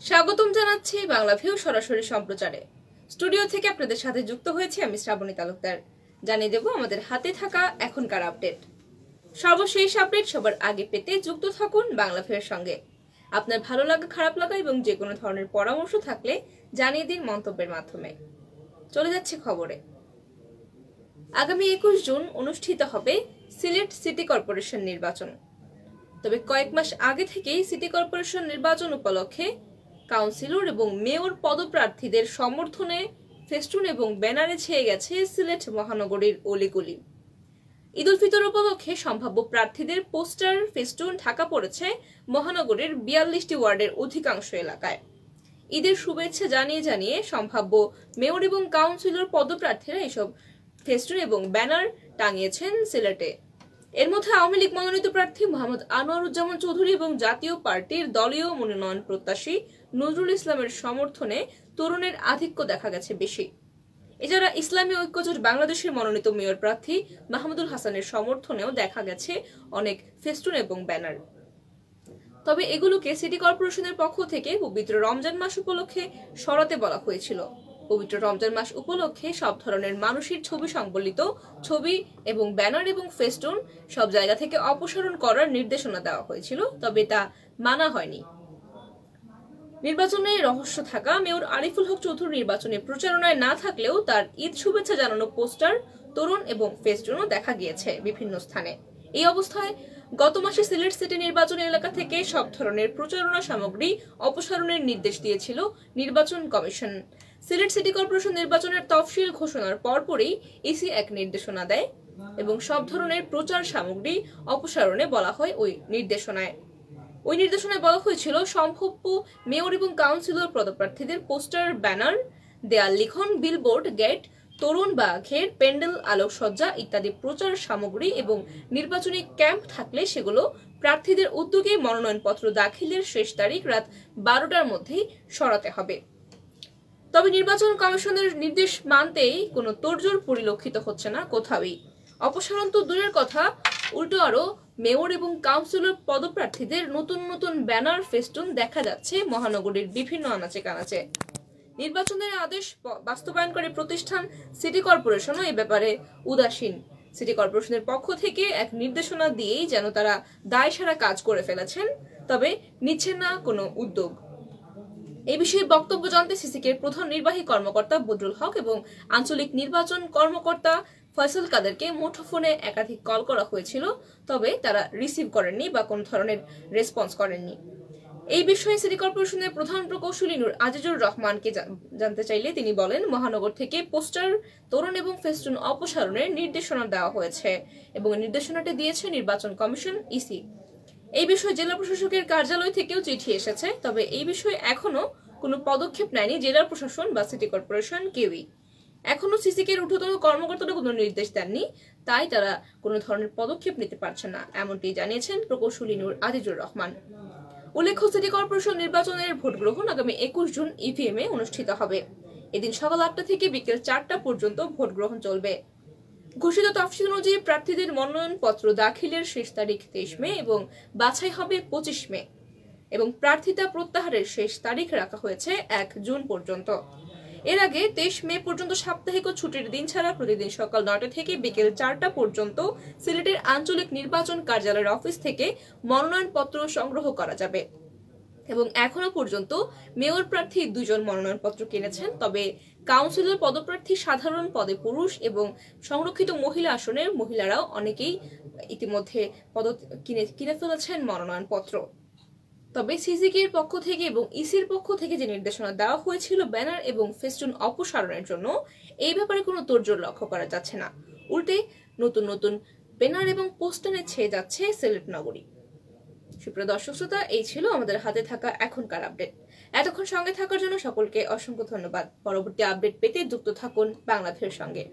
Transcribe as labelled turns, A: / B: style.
A: স্বাগতম জানাচ্ছি বাংলাভিউ সরাসরি সম্প্রচারে। স্টুডিও থেকে আপনাদের সাথে যুক্ত হয়েছে আমি শ্রাবণী তালুকদার। জানিয়ে দেব আমাদের হাতে থাকা এখনকার আপডেট। সর্বশেষ আপডেট সবার আগে পেতে যুক্ত থাকুন বাংলাভিউর সঙ্গে। আপনার ভালো লাগা, খারাপ লাগা এবং যে কোনো ধরনের পরামর্শ থাকলে জানিয়ে দিন মন্তব্যের মাধ্যমে। চলে যাচ্ছে খবরে। আগামী 21 জুন অনুষ্ঠিত হবে সিলেট সিটি কর্পোরেশন নির্বাচন। তবে কয়েক মাস আগে থেকেই সিটি কর্পোরেশন নির্বাচন উপলক্ষে কাউন্সিলর এবং মেয়র পদপ্রার্থীদের সমর্থনে ফেস্টুন এবং ব্যানারে ছেয়ে গেছে সিলেট মহানগরীর অলিগলি। ঈদ উল ফিতর উপলক্ষে সম্ভাব্য প্রার্থীদের পোস্টার ফেস্টুন ঢাকা পড়েছে মহানগরীর 42টি ওয়ার্ডের অধিকাংশ এলাকায়। ঈদের শুভেচ্ছা জানিয়ে সম্ভাব্য মেয়র এবং কাউন্সিলর পদপ্রার্থীরা এসব ফেস্টুন এবং ব্যানার টাঙিয়েছেন সিলেটে। এর মধ্যে আওয়ামী লীগ মনোনীত প্রার্থী মোহাম্মদ আনোয়ারুজ্জামান চৌধুরী এবং জাতীয় পার্টির দলীয় মনোনয়ন প্রত্যাশী নজরুল ইসলামের সমর্থনে তরুণের আধিক্য দেখা গেছে বেশি। এছাড়া ইসলামী ঐক্যজোট বাংলাদেশের মনোনীত মেয়র প্রার্থী মাহমুদুল হাসানের সমর্থনেও দেখা গেছে অনেক ফেস্টুন এবং ব্যানার। তবে এগুলোকে সিটি কর্পোরেশনের পক্ষ থেকে পবিত্র রমজান মাস উপলক্ষে সরাতে বলা হয়েছিল। পবিত্র রমজান মাস উপলক্ষে সব ধরনের মানুষের ছবি সংবলিত ছবি এবং ব্যানার এবং ফেস্টুন সব জায়গা থেকে অপসারণ করার নির্দেশনা দেওয়া হয়েছিল, তবে তা মানা হয়নি। নির্বাচনে রহস্য থাকা মেয়র আরিফুল হক চৌধুরী নির্বাচনে প্রচারণায় না থাকলেও তার ঈদ শুভেচ্ছা জানানো পোস্টার, তোরণ এবং ফেস্টুনও দেখা গিয়েছে বিভিন্ন স্থানে। এই অবস্থায় গত মাসে সিলেট সিটি নির্বাচন এলাকা থেকে সব ধরনের প্রচারণা সামগ্রী অপসারণের নির্দেশ দিয়েছিল নির্বাচন কমিশন। সিলেট সিটি কর্পোরেশন নির্বাচনের তফসিল ঘোষণার পরপরই ইসি এক নির্দেশনা দেয় এবং সব ধরনের প্রচার সামগ্রী অপসারণে বলা হয়। ওই নির্দেশনায় বলা হয়েছিল সম্ভাব্য মেয়র এবং কাউন্সিলর পদপ্রার্থীদের পোস্টার, ব্যানার, দেয়াল লিখন, বিলবোর্ড, গেট, তরুণ বা ঘের, প্যান্ডেল, আলোকসজ্জা ইত্যাদি প্রচার সামগ্রী এবং নির্বাচনী ক্যাম্প থাকলে সেগুলো প্রার্থীদের উদ্যোগে মনোনয়নপত্র দাখিলের শেষ তারিখ রাত 12টার মধ্যেই সরাতে হবে। তবে নির্বাচন কমিশনের নির্দেশ মানতেই কোনো তোড়জোড় পরিলক্ষিত হচ্ছে না কোথাওই। অপসারণ তো দূরের কথা, উল্টো আরো মেয়র এবং কাউন্সিলর পদপ্রার্থীদের নতুন নতুন ব্যানার, ফেস্টুন দেখা যাচ্ছে মহানগরীর বিভিন্ন আনাচে কানাচে। নির্বাচনের আদেশ বাস্তবায়নকারী প্রতিষ্ঠান সিটি কর্পোরেশনও এ ব্যাপারে উদাসীন। সিটি কর্পোরেশনের পক্ষ থেকে এক নির্দেশনা দিয়েই যেন তারা দায়সারা কাজ করে ফেলেছেন, তবে নিচ্ছেন না কোনো উদ্যোগ। এই বিষয়ে বক্তব্য জানতে সিসিকের প্রধান নির্বাহী কর্মকর্তা বদরুল হক এবং আঞ্চলিক নির্বাচন কর্মকর্তা ফয়সাল কাদেরকে মুঠোফোনে একাধিক কল করা হয়েছিল, তবে তারা রিসিভ করেননি বা কোনো ধরনের রেসপন্স করেননি। এই বিষয়ে সিটি কর্পোরেশনের প্রধান প্রকৌশলী নূর আজিজুর রহমানকে জানতে চাইলে তিনি বলেন, মহানগর থেকে পোস্টার, তোরণ এবং ফেস্টুন অপসারণের নির্দেশনা দেওয়া হয়েছে এবং নির্দেশনাটি দিয়েছে নির্বাচন কমিশন, ইসি। এই বিষয়ে জেলা প্রশাসকের কার্যালয় থেকেও চিঠি এসেছে, তবে এই বিষয়ে এখনো কোনো পদক্ষেপ নেয়নি জেলা প্রশাসন বা সিটি কর্পোরেশন কেউই। এখনো সিসিকের ঊর্ধ্বতন কর্মকর্তারা কোনো নির্দেশ দেননি, তাই তারা কোনো ধরনের পদক্ষেপ নিতে পারছে না, এমনটি জানিয়েছেন প্রকৌশলী নূর আজিজুর রহমান। উল্লেখ্য, সিটি কর্পোরেশন নির্বাচনের ভোট গ্রহণ আগামী 21 জুন ইভিএম এ অনুষ্ঠিত হবে। এদিন সকাল 8টা থেকে বিকেল 4টা পর্যন্ত ভোট গ্রহণ চলবে। ঘোষিত তফসিল অনুযায়ী প্রার্থীদের মনোনয়নপত্র দাখিলের শেষ তারিখ 23 মে এবং বাছাই হবে 25 মে এবং প্রার্থিতা প্রত্যাহারের শেষ তারিখ রাখা হয়েছে 1 জুন পর্যন্ত। এর আগে 23 মে পর্যন্ত সাপ্তাহিক ও ছুটির দিন ছাড়া প্রতিদিন সকাল 9টা থেকে বিকেল 4টা পর্যন্ত সিলেটের আঞ্চলিক নির্বাচন কার্যালয়ের অফিস থেকে মনোনয়নপত্র সংগ্রহ করা যাবে এবং এখনো পর্যন্ত মেয়র প্রার্থী 2 জন মনোনয়নপত্র কিনেছেন, তবে কাউন্সিলর পদপ্রার্থী সাধারণ পদে পুরুষ এবং সংরক্ষিত মহিলা আসনের মহিলারাও অনেকেই ইতিমধ্যে কিনে ফেলেছেন মনোনয়নপত্র। তবে সিসিকের পক্ষ থেকে এবং ইসির পক্ষ থেকে যে নির্দেশনা দেওয়া হয়েছিল ব্যানার এবং ফেস্টুন অপসারণের জন্য, এই ব্যাপারে কোনো তোড়জোড় লক্ষ্য করা যাচ্ছে না। উল্টে নতুন নতুন ব্যানার এবং পোস্টারে ছেয়ে যাচ্ছে সিলেট নগরী। সুপ্রিয় দর্শক শ্রোতা, এই ছিল আমাদের হাতে থাকা এখনকার আপডেট। এতক্ষণ সঙ্গে থাকার জন্য সকলকে অসংখ্য ধন্যবাদ। পরবর্তী আপডেট পেতে যুক্ত থাকুন বাংলাভিউর সঙ্গে।